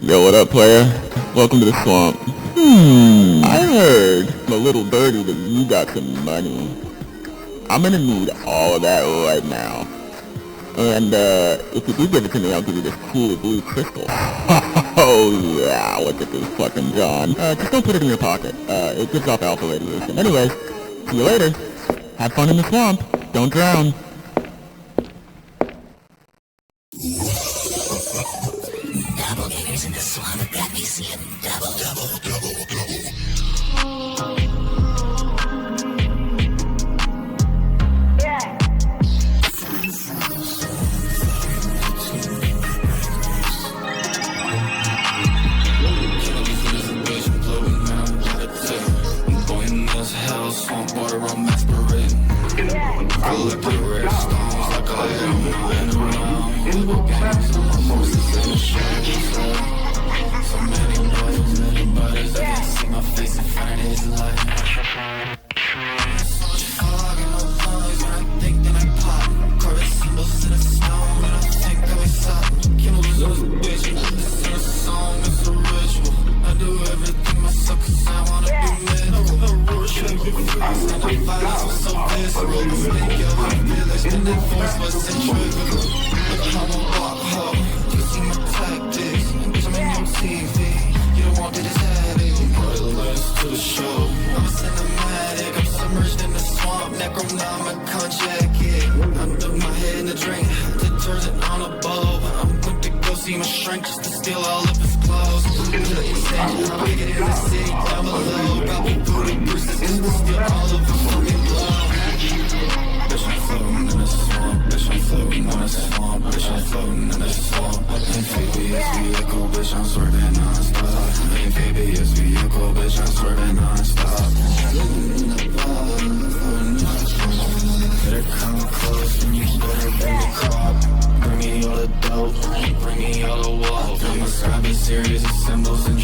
Yo, what up, player? Welcome to the swamp. I heard a little birdie that you got some money. I'm gonna need all of that right now. And, if you do give it to me, I'll give you this cool blue crystal. Oh, yeah, look at this fucking John. Just don't put it in your pocket. It gives off alpha radiation. Anyways, see you later. Have fun in the swamp. Don't drown. Doppelgangers in the swamp got me seeing double. Swamp water, I'm masquerading. Collect the red stones like I am lying around. Little gangs, I'm horses in the shadows. So many bodies, I can't see my face in front of his light. So much fog in my lungs when I think that I pop. Carving symbols in the stone and I think I may stop. Can't lose this bitch, this ain't a song, it's a ritual. I do everything myself cause I wanna be miserable. And the violence was so visceral. Mistake your feelings and the voice was centrifugal. Look how I walk home. You see my tactics. Bitch, I'm in your TV. You don't want to this headache. Part of the lens to the show. I'm a cinematic. I'm submerged in the swamp. Necronomicon jacket. I dug my head in the drink. Detergent on a bowl. I'm quick to go see my shrink just to steal all of his clothes. To the extent how big it is in the city down below. Probably booty bruises just to steal all of the fucking blow. Bitch, I'm floating in the swamp. Bitch, I'm floating in the swamp. Bitch, I'm floating in the swamp. Amphibious vehicle, bitch, I'm swerving non-stop. Amphibious vehicle, bitch, I'm swerving non-stop. Better come close and you better bring the crop. Bring me all the dope, bring me all the walls. I'ma be serious, symbols and